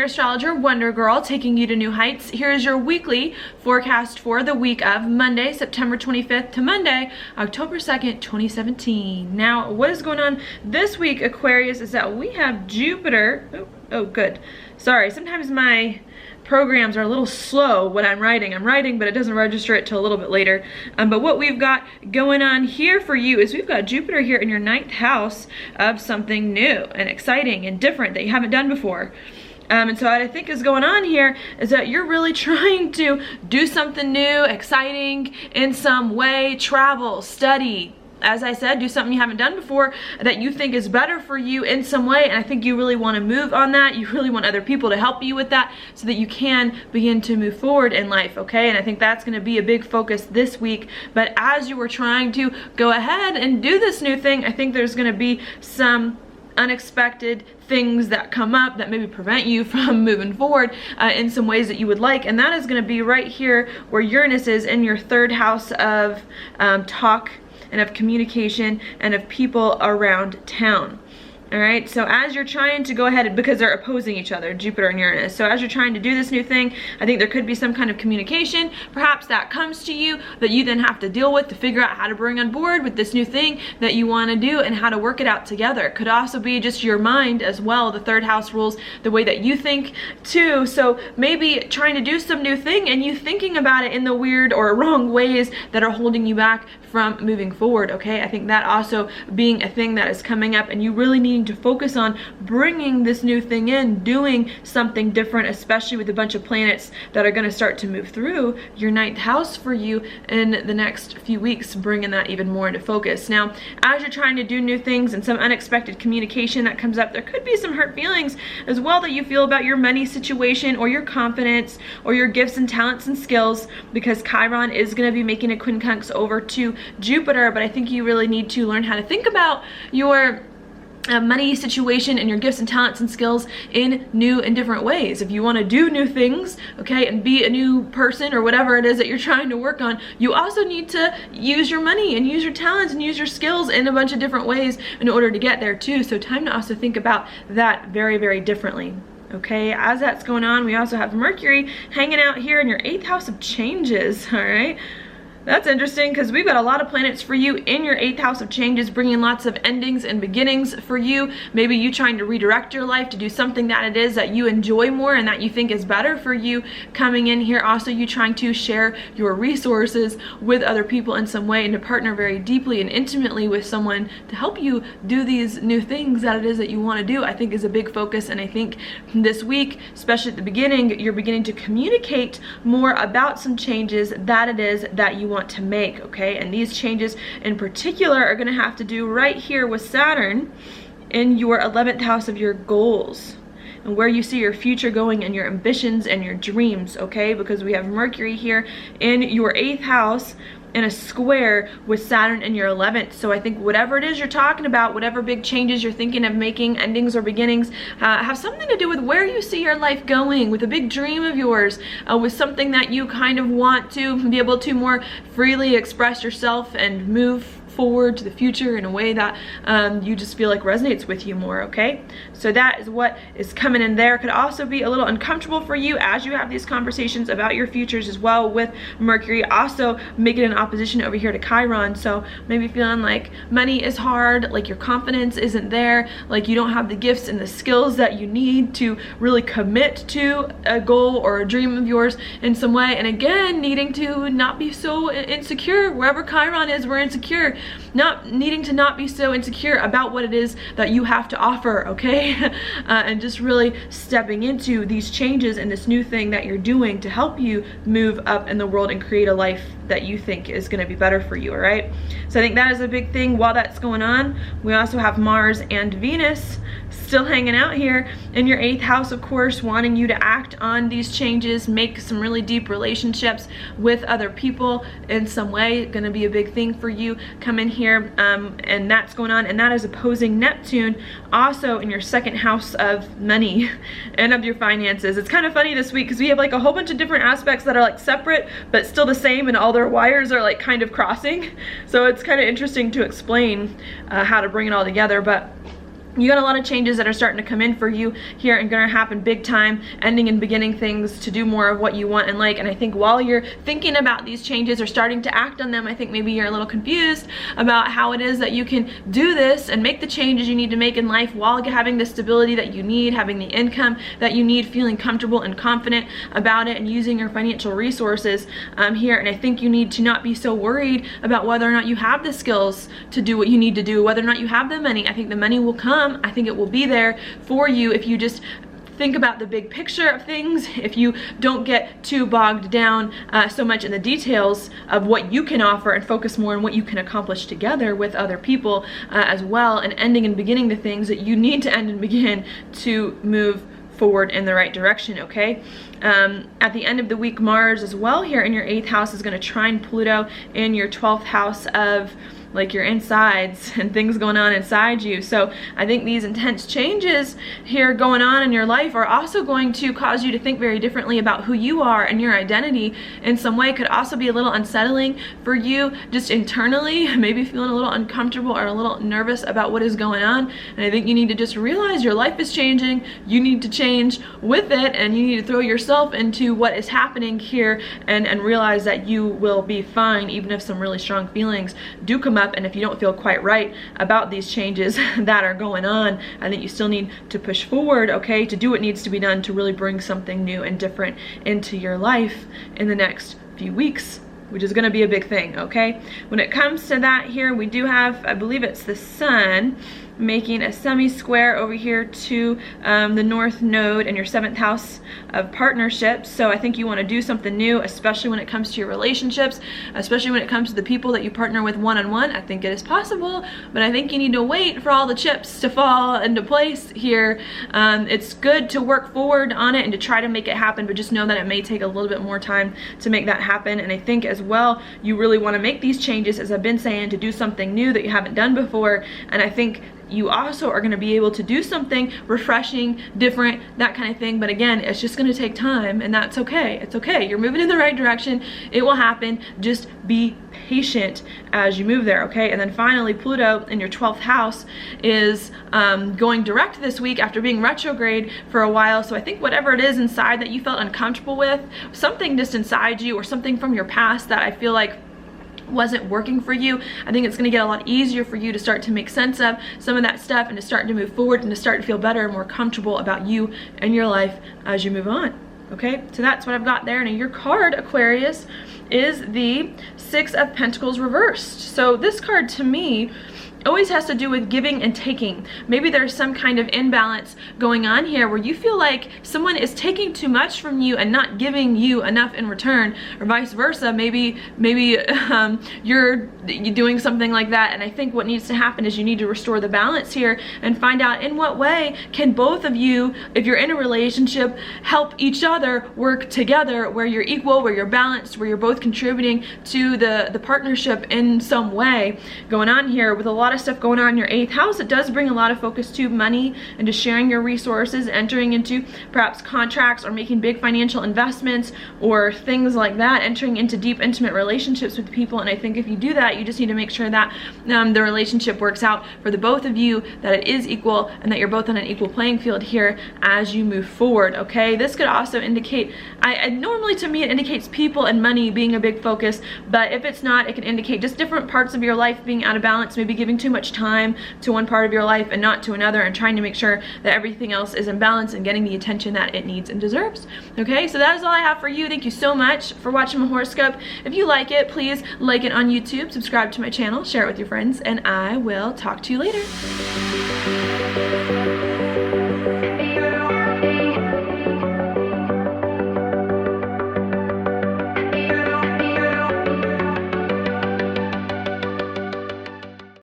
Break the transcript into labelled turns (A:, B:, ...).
A: astrologer Wonder Girl, taking you to new heights. Here is your weekly forecast for the week of Monday, September 25th to Monday, October 2nd, 2017. Now, what is going on this week, Aquarius, is that we have Jupiter. Oh, good. Sorry, sometimes my programs are a little slow when I'm writing, but it doesn't register it till a little bit later. But what we've got going on here for you is we've got Jupiter here in your 9th house of something new and exciting and different that you haven't done before. And so what I think is going on here is that you're really trying to do something new, exciting in some way, travel, study. As I said, do something you haven't done before that you think is better for you in some way, and I think you really want to move on that. You really want other people to help you with that so that you can begin to move forward in life, okay? And I think that's going to be a big focus this week. But as you were trying to go ahead and do this new thing, I think there's going to be some unexpected things that come up that maybe prevent you from moving forward in some ways that you would like, and that is going to be right here where Uranus is in your 3rd house of talk and of communication and of people around town. All right, so as you're trying to go ahead, because they're opposing each other, Jupiter and Uranus, so as you're trying to do this new thing, I think there could be some kind of communication, perhaps that comes to you that you then have to deal with to figure out how to bring on board with this new thing that you want to do and how to work it out together. It could also be just your mind as well. The 3rd house rules the way that you think too, so maybe trying to do some new thing and you thinking about it in the weird or wrong ways that are holding you back from moving forward, okay? I think that also being a thing that is coming up, and you really needing to focus on bringing this new thing in, doing something different, especially with a bunch of planets that are going to start to move through your 9th house for you in the next few weeks, bringing that even more into focus. Now, as you're trying to do new things and some unexpected communication that comes up, there could be some hurt feelings as well that you feel about your money situation or your confidence or your gifts and talents and skills, because Chiron is going to be making a quincunx over to Jupiter. But I think you really need to learn how to think about your money situation and your gifts and talents and skills in new and different ways. If you want to do new things, okay, and be a new person or whatever it is that you're trying to work on, you also need to use your money and use your talents and use your skills in a bunch of different ways in order to get there too. So time to also think about that very, very differently. Okay, as that's going on, we also have Mercury hanging out here in your 8th house of changes, all right? That's interesting because we've got a lot of planets for you in your 8th house of changes, bringing lots of endings and beginnings for you. Maybe you trying to redirect your life to do something that it is that you enjoy more and that you think is better for you coming in here. Also, you trying to share your resources with other people in some way and to partner very deeply and intimately with someone to help you do these new things that it is that you want to do, I think is a big focus. And I think this week, especially at the beginning, you're beginning to communicate more about some changes that it is that you want to make, okay? And these changes in particular are going to have to do right here with Saturn in your 11th house of your goals and where you see your future going and your ambitions and your dreams, okay? Because we have Mercury here in your 8th house in a square with Saturn in your 11th. So I think whatever it is you're talking about, whatever big changes you're thinking of making, endings or beginnings, have something to do with where you see your life going, with a big dream of yours, with something that you kind of want to be able to more freely express yourself and move forward to the future in a way that you just feel like resonates with you more, okay? So that is what is coming in there. Could also be a little uncomfortable for you as you have these conversations about your futures as well with Mercury, also making an opposition over here to Chiron. So maybe feeling like money is hard, like your confidence isn't there, like you don't have the gifts and the skills that you need to really commit to a goal or a dream of yours in some way. And again, needing to not be so insecure. Wherever Chiron is, we're insecure. Not needing to not be so insecure about what it is that you have to offer, okay? And just really stepping into these changes and this new thing that you're doing to help you move up in the world and create a life that you think is going to be better for you, all right? So I think that is a big thing while that's going on. We also have Mars and Venus still hanging out here in your 8th house, of course, wanting you to act on these changes, make some really deep relationships with other people in some way. Going to be a big thing for you come in here, and that's going on, and that is opposing Neptune also in your 2nd house of money and of your finances. It's kind of funny this week because we have like a whole bunch of different aspects that are like separate but still the same, and all their wires are like kind of crossing, so it's kind of interesting to explain how to bring it all together. But You got a lot of changes that are starting to come in for you here and gonna happen big time, ending and beginning things to do more of what you want and like. And I think while you're thinking about these changes or starting to act on them, I think maybe you're a little confused about how it is that you can do this and make the changes you need to make in life while having the stability that you need, having the income that you need, feeling comfortable and confident about it, and using your financial resources here. And I think you need to not be so worried about whether or not you have the skills to do what you need to do, whether or not you have the money. I think the money will come. I think it will be there for you if you just think about the big picture of things, if you don't get too bogged down so much in the details of what you can offer and focus more on what you can accomplish together with other people as well, and ending and beginning the things that you need to end and begin to move forward in the right direction, okay? At the end of the week, Mars as well here in your 8th house is going to trine Pluto in your 12th house of like your insides and things going on inside you. So I think these intense changes here going on in your life are also going to cause you to think very differently about who you are, and your identity in some way could also be a little unsettling for you just internally, maybe feeling a little uncomfortable or a little nervous about what is going on. And I think you need to just realize your life is changing, you need to change with it, and you need to throw yourself into what is happening here and realize that you will be fine even if some really strong feelings do come up. And if you don't feel quite right about these changes that are going on, I think you still need to push forward, okay, to do what needs to be done to really bring something new and different into your life in the next few weeks, which is going to be a big thing, okay? When it comes to that here, we do have, I believe it's the sun making a semi-square over here to the north node in your 7th house of partnerships. So I think you want to do something new, especially when it comes to your relationships, especially when it comes to the people that you partner with one-on-one. I think it is possible, but I think you need to wait for all the chips to fall into place here. It's good to work forward on it and to try to make it happen, but just know that it may take a little bit more time to make that happen. And I think as well, you really want to make these changes, as I've been saying, to do something new that you haven't done before. And I think you also are going to be able to do something refreshing, different, that kind of thing. But again, it's just going to take time, and that's okay. It's okay. You're moving in the right direction. It will happen. Just be patient as you move there, okay? And then finally, Pluto in your 12th house is going direct this week after being retrograde for a while. So I think whatever it is inside that you felt uncomfortable with, something just inside you or something from your past that I feel like wasn't working for you, I think it's going to get a lot easier for you to start to make sense of some of that stuff and to start to move forward and to start to feel better and more comfortable about you and your life as you move on. Okay, so that's what I've got there. And your card, Aquarius, is the 6 of Pentacles reversed. So this card to me always has to do with giving and taking. Maybe there's some kind of imbalance going on here where you feel like someone is taking too much from you and not giving you enough in return, or vice versa. Maybe you're doing something like that. And I think what needs to happen is you need to restore the balance here and find out in what way can both of you, if you're in a relationship, help each other work together where you're equal, where you're balanced, where you're both contributing to the partnership in some way going on here. With a lot of stuff going on in your 8th house, it does bring a lot of focus to money and to sharing your resources, entering into perhaps contracts or making big financial investments or things like that, entering into deep intimate relationships with people. And I think if you do that, you just need to make sure that the relationship works out for the both of you, that it is equal, and that you're both on an equal playing field here as you move forward, okay? This could also indicate, normally to me it indicates people and money being a big focus, but if it's not, it can indicate just different parts of your life being out of balance, maybe giving too much time to one part of your life and not to another, and trying to make sure that everything else is in balance and getting the attention that it needs and deserves. Okay, so that is all I have for you. Thank you so much for watching my horoscope. If you like it, please like it on YouTube, subscribe to my channel, share it with your friends, and I will talk to you later.